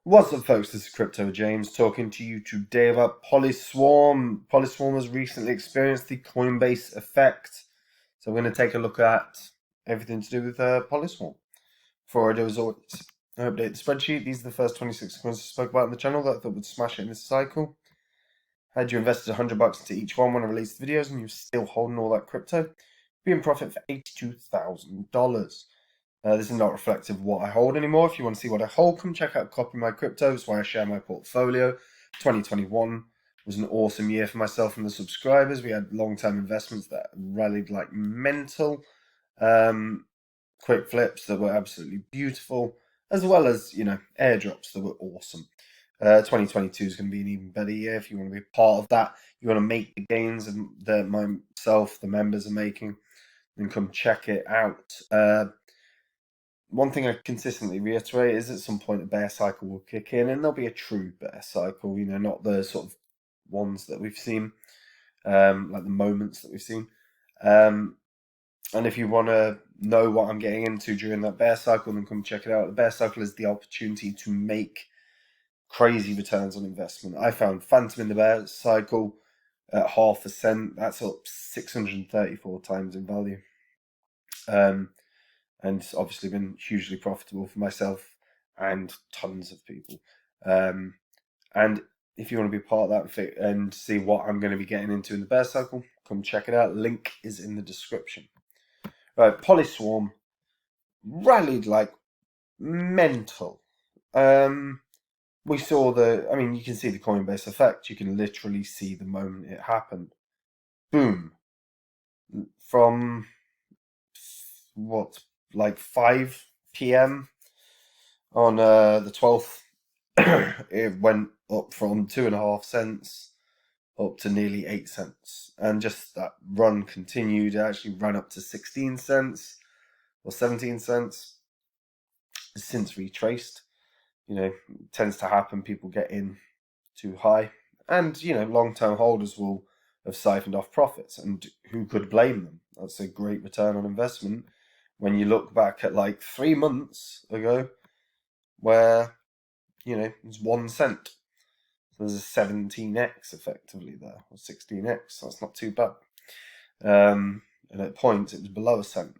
What's up, folks? This is Crypto James talking to you today about Polyswarm. Polyswarm has recently experienced the Coinbase effect. So we're going to take a look at everything to do with Polyswarm. Before I do, as always, I update the spreadsheet. These are the first 26 coins I spoke about on the channel that I thought would smash it in this cycle. Had you invested $100 into each one when I released the videos and you're still holding all that crypto, be in profit for $82,000. This is not reflective of what I hold anymore. If you want to see what I hold, come check out Copy My Cryptos, where I share my portfolio. 2021 was an awesome year for myself and the subscribers. We had long-term investments that rallied like mental, quick flips that were absolutely beautiful, as well as, airdrops that were awesome. 2022 is going to be an even better year. If you want to be part of that, you want to make the gains that myself, the members are making, then come check it out. One thing I consistently reiterate is at some point a bear cycle will kick in, and there'll be a true bear cycle, not the sort of ones that we've seen, like the moments that we've seen. And if you want to know what I'm getting into during that bear cycle, then come check it out. The bear cycle is the opportunity to make crazy returns on investment. I found Phantom in the bear cycle at 0.5%. That's up 634 times in value. And it's obviously been hugely profitable for myself and tons of people. And if you want to be part of that and see what I'm going to be getting into in the bear cycle, come check it out. Link is in the description. Right, Polyswarm rallied like mental. We saw you can see the Coinbase effect. You can literally see the moment it happened. Boom. From like 5 p.m. on the 12th, it went up from 2.5 cents up to nearly 8 cents. And just that run continued. It actually ran up to 16 cents or 17 cents. It's since retraced. It tends to happen. People get in too high. And, long-term holders will have siphoned off profits. And who could blame them? That's a great return on investment. When you look back at like 3 months ago, where, it's 1 cent. So there's a 17x effectively there, or 16x. That's not too bad. And at points, it was below a cent.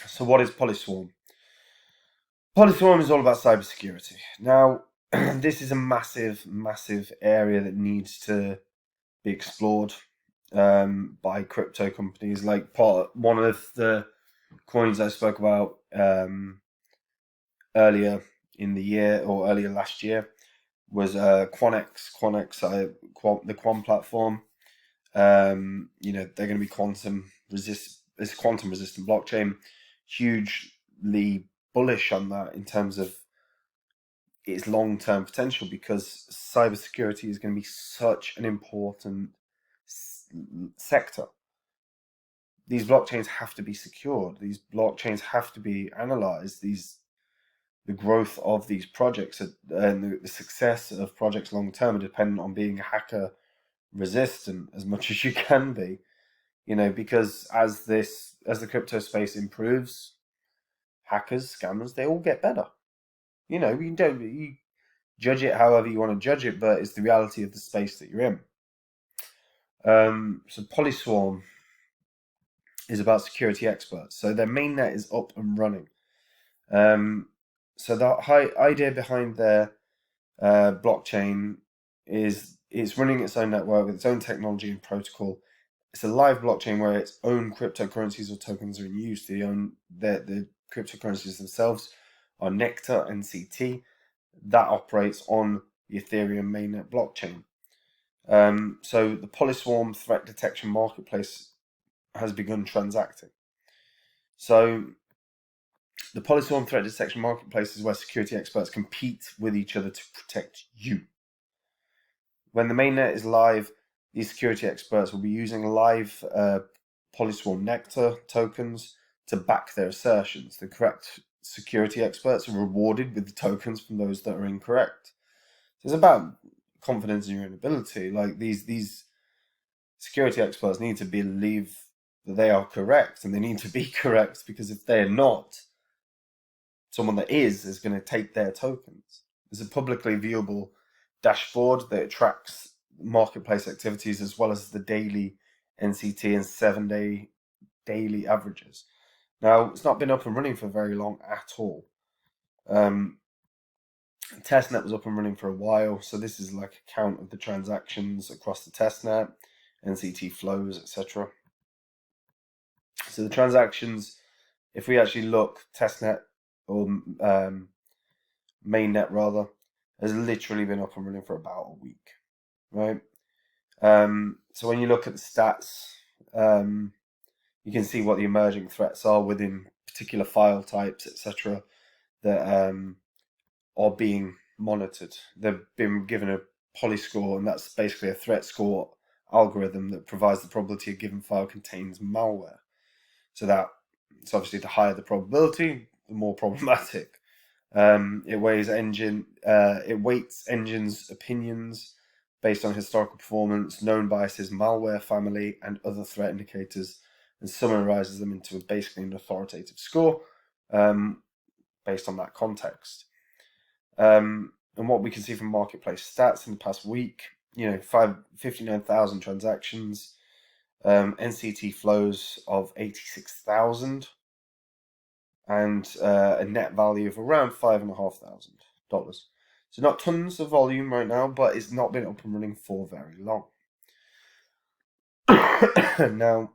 So what is Polyswarm? Polyswarm is all about cybersecurity. Now, this is a massive, massive area that needs to be explored by crypto companies. Like one of the coins I spoke about earlier in the year or earlier last year was Quanx, the Quan platform. They're going to be quantum resistant blockchain. Hugely bullish on that in terms of its long-term potential, because cybersecurity is going to be such an important sector. These blockchains have to be secured. These blockchains have to be analyzed. The growth of these projects and the success of projects long term are dependent on being hacker resistant as much as you can be. Because as the crypto space improves, hackers, scammers, they all get better. You judge it however you want to judge it, but it's the reality of the space that you're in. So Polyswarm is about security experts. So their mainnet is up and running. So the idea behind their blockchain is it's running its own network with its own technology and protocol. It's a live blockchain where its own cryptocurrencies or tokens are in use. The cryptocurrencies themselves are Nectar NCT that operates on the Ethereum mainnet blockchain. So the Polyswarm threat detection marketplace has begun transacting. So the Polyswarm threat detection marketplace is where security experts compete with each other to protect you. When the mainnet is live, these security experts will be using live Polyswarm Nectar tokens to back their assertions. The correct security experts are rewarded with the tokens from those that are incorrect. So it's about confidence in your own ability. Like these security experts need to believe that they are correct, and they need to be correct, because if they're not, someone that is going to take their tokens. There's a publicly viewable dashboard that tracks marketplace activities as well as the daily NCT and 7-day daily averages. Now, it's not been up and running for very long at all. Testnet was up and running for a while, so this is like a count of the transactions across the testnet, NCT flows, etc. So the transactions, if we actually look, testnet or mainnet rather, has literally been up and running for about a week, right? So when you look at the stats, you can see what the emerging threats are within particular file types, etc., that are being monitored. They've been given a Polyscore, and that's basically a threat score algorithm that provides the probability a given file contains malware. So obviously the higher the probability, the more problematic. It weights engines' opinions based on historical performance, known biases, malware family, and other threat indicators, and summarizes them into basically an authoritative score based on that context. And what we can see from marketplace stats in the past week, 59,000 transactions, NCT flows of 86,000, and a net value of around $5,500. So not tons of volume right now, but it's not been up and running for very long. Now,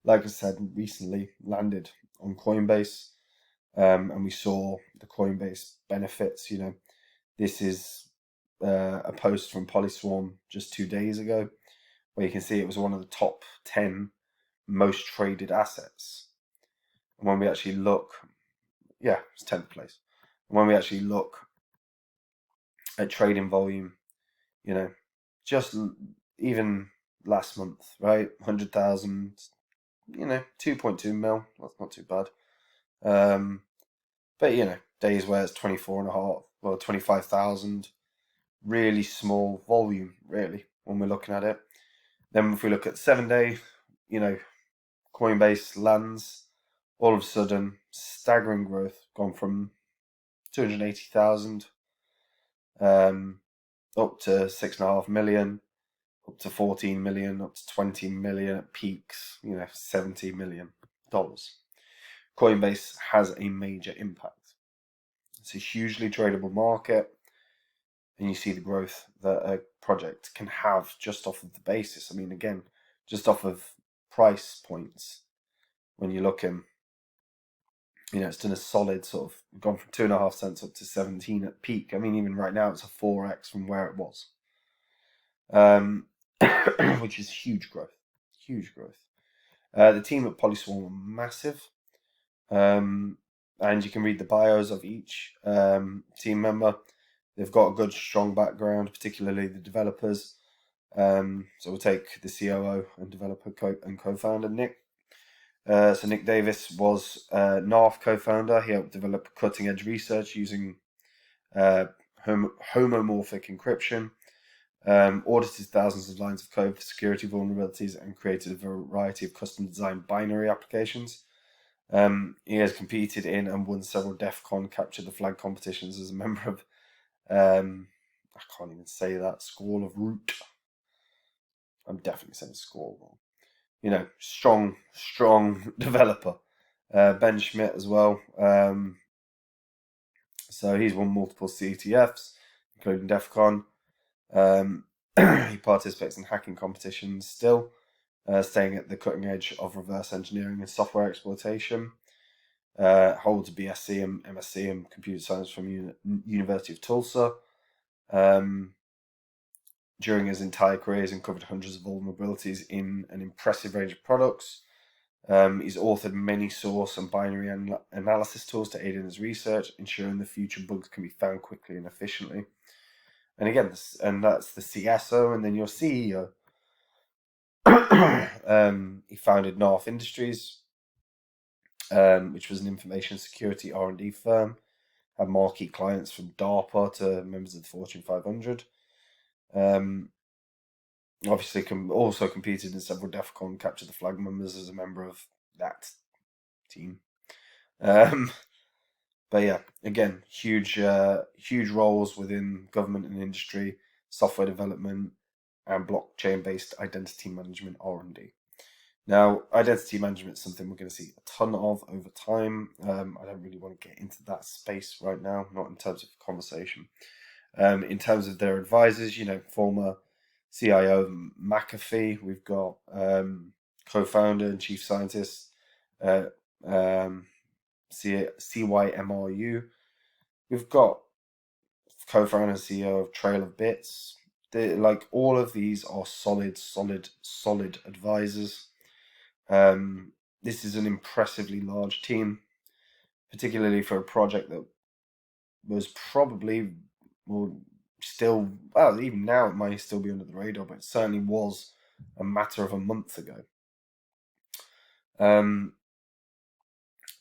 like I said, recently landed on Coinbase, and we saw the Coinbase benefits. This is a post from Polyswarm just 2 days ago, where you can see it was one of the top 10 most traded assets. And when we actually look, it's 10th place. And when we actually look at trading volume, just even last month, right, 100,000, 2.2 mil, that's not too bad. But days where it's 25,000, really small volume, really, when we're looking at it. Then if we look at 7-day, Coinbase lands, all of a sudden, staggering growth, gone from 280,000 up to 6.5 million, up to 14 million, up to 20 million at peaks, $70 million. Coinbase has a major impact. It's a hugely tradable market, and you see the growth that a project can have just off of the basis. I mean, again, just off of price points. When you look in, it's done a solid sort of gone from 2.5 cents up to 17 at peak. I mean, even right now, it's a 4x from where it was, which is huge growth. Huge growth. The team at Polyswarm are massive, and you can read the bios of each team member. They've got a good, strong background, particularly the developers. So we'll take the COO and developer and co-founder, Nick. So Nick Davis was NARF co-founder. He helped develop cutting-edge research using homomorphic encryption, audited thousands of lines of code for security vulnerabilities, and created a variety of custom-designed binary applications. He has competed in and won several DEF CON capture the flag competitions as a member of, I can't even say that, School of Root. I'm definitely saying School wrong. Strong developer. Ben Schmidt as well. So he's won multiple CTFs, including DEF CON. He participates in hacking competitions still, staying at the cutting edge of reverse engineering and software exploitation. Holds a BSc and MSc in computer science from University of Tulsa. During his entire career, he's uncovered hundreds of vulnerabilities in an impressive range of products. He's authored many source and binary analysis tools to aid in his research, ensuring the future bugs can be found quickly and efficiently. And again, that's the CSO, and then your CEO. He founded NARF Industries, which was an information security R&D firm. Had marquee clients from DARPA to members of the Fortune 500. Obviously, also competed in several DEF CON capture the flag members as a member of that team. But yeah, again, huge roles within government and industry, software development, and blockchain-based identity management R&D. Now, identity management is something we're going to see a ton of over time. I don't really want to get into that space right now, not in terms of conversation. In terms of their advisors, former CIO McAfee, we've got co-founder and chief scientist CYMRU. We've got co-founder and CEO of Trail of Bits. Like all of these are solid advisors. This is an impressively large team, particularly for a project that was probably, well, even now it might still be under the radar, but it certainly was a matter of a month ago.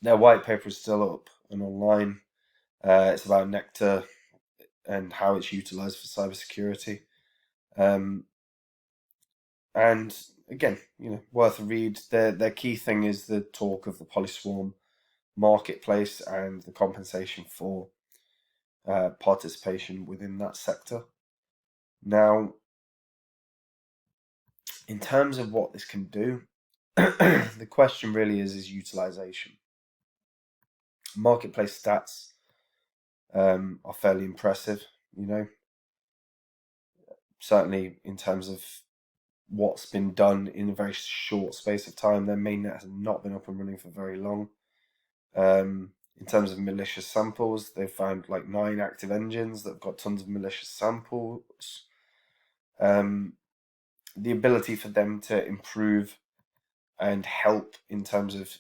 Their white paper is still up and online. It's about Nectar and how it's utilized for cybersecurity. And again, worth a read. Their key thing is the talk of the Polyswarm marketplace and the compensation for participation within that sector. Now, in terms of what this can do, the question really is utilization. Marketplace stats are fairly impressive, certainly in terms of what's been done in a very short space of time. Their mainnet has not been up and running for very long. In terms of malicious samples, they've found like 9 active engines that have got tons of malicious samples. The ability for them to improve and help in terms of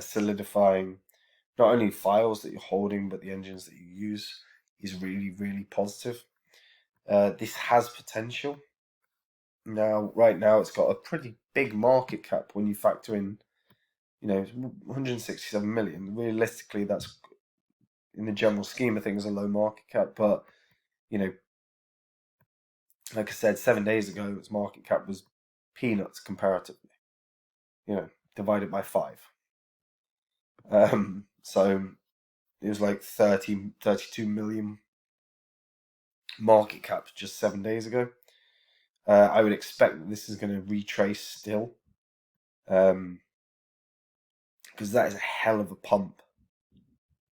solidifying not only files that you're holding, but the engines that you use is really, really positive. This has potential. Now, right now, it's got a pretty big market cap when you factor in, 167 million. Realistically, that's, in the general scheme of things, a low market cap. But, like I said, 7 days ago, its market cap was peanuts comparatively. Divided by 5. So it was like 32 million market cap just 7 days ago. I would expect that this is going to retrace still, because that is a hell of a pump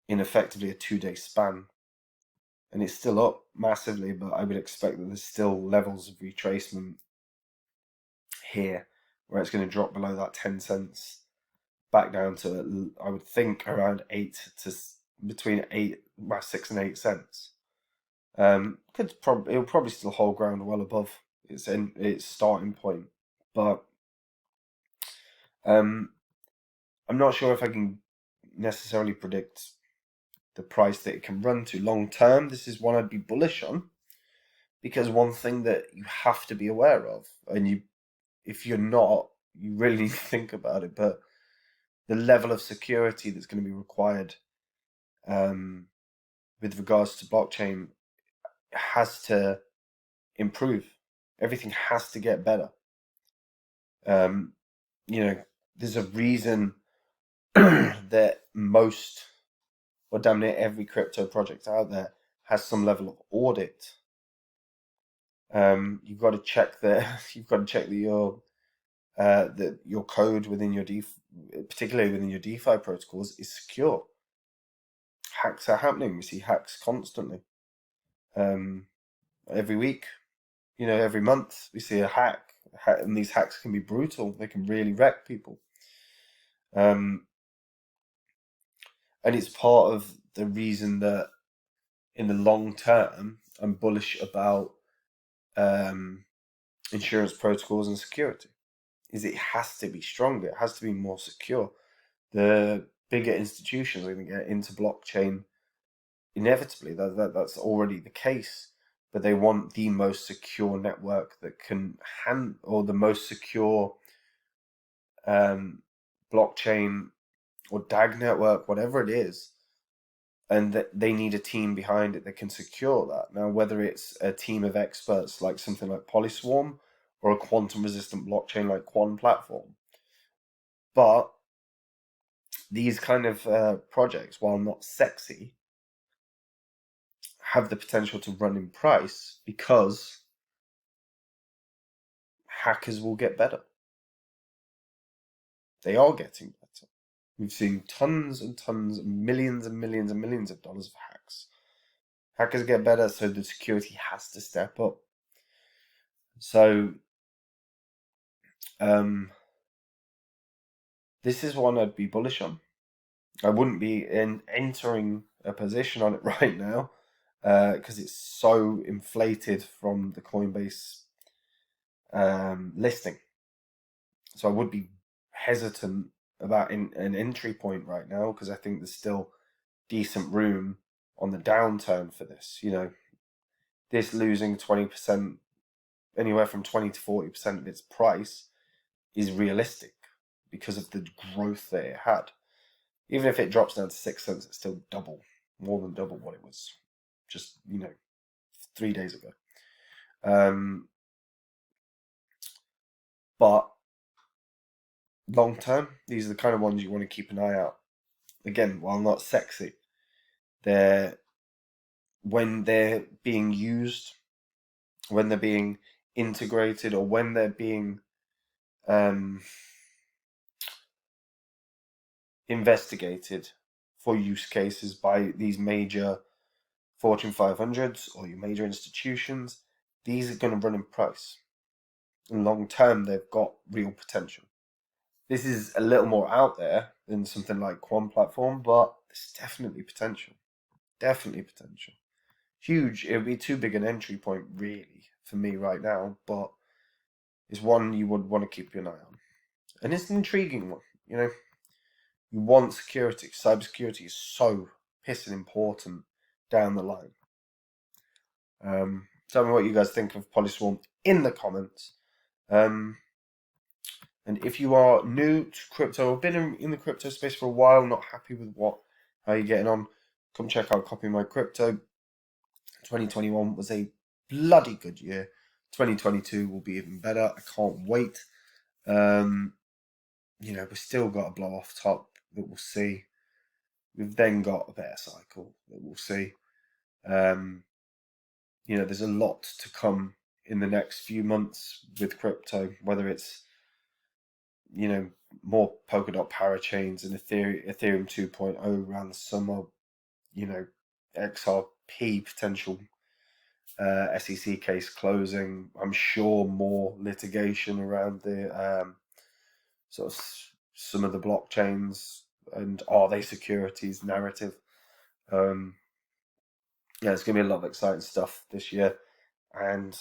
in effectively a 2-day span, and it's still up massively, but I would expect that there's still levels of retracement here where it's going to drop below that 10 cents back down to, I would think, around 6 and 8 cents. It'll probably still hold ground well above its starting point, but I'm not sure if I can necessarily predict the price that it can run to long term. This is one I'd be bullish on, because one thing that you have to be aware of, and if you're not, you really need to think about it, but the level of security that's going to be required with regards to blockchain has to improve. Everything has to get better. There's a reason that most, or damn near every crypto project out there has some level of audit. You've got to check that your code within your particularly within your DeFi protocols, is secure. Hacks are happening. We see hacks constantly. Every week, every month, we see a hack, and these hacks can be brutal. They can really wreck people. And it's part of the reason that in the long term, I'm bullish about insurance protocols and security. Is it has to be stronger. It has to be more secure. The bigger institutions are going to get into blockchain inevitably. That's already the case. But they want the most secure network that can or the most secure blockchain or DAG network, whatever it is, and that they need a team behind it that can secure that. Now, whether it's a team of experts like something like Polyswarm or a quantum resistant blockchain like Quant Platform, but these kind of projects, while not sexy, have the potential to run in price because hackers will get better. They are getting better. We've seen tons and tons, millions and millions and millions of dollars of hacks. Hackers get better, so the security has to step up. So, this is one I'd be bullish on. I wouldn't be entering a position on it right now because it's so inflated from the Coinbase listing. So I would be hesitant about an entry point right now because I think there's still decent room on the downturn for this. This losing 20%, anywhere from 20 to 40% of its price is realistic because of the growth that it had. Even if it drops down to 6 cents, it's still more than double what it was just 3 days ago. But long term, these are the kind of ones you want to keep an eye out. Again, while not sexy, when they're being used, when they're being integrated, or when they're being investigated for use cases by these major Fortune 500s or your major institutions, these are going to run in price. And long term, they've got real potential. This is a little more out there than something like Quant Platform, but there's definitely potential. Definitely potential. Huge. It would be too big an entry point, really, for me right now, but it's one you would want to keep an eye on. And it's an intriguing one, You want security. Cybersecurity is so pissing important down the line. Tell me what you guys think of Polyswarm in the comments. And if you are new to crypto or been in the crypto space for a while, not happy with how you're getting on, come check out Copy My Crypto. 2021 was a bloody good year. 2022 will be even better. I can't wait. We've still got a blow off top that we'll see. We've then got a better cycle that we'll see. There's a lot to come in the next few months with crypto, whether it's, more Polkadot parachains and Ethereum 2.0 around the summer, XRP potential SEC case closing. I'm sure more litigation around the sort of some of the blockchains and are they securities narrative. It's going to be a lot of exciting stuff this year, and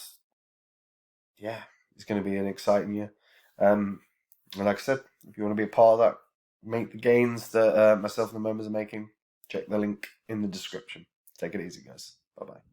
it's going to be an exciting year. And like I said, if you want to be a part of that, make the gains that myself and the members are making, check the link in the description. Take it easy, guys. Bye-bye.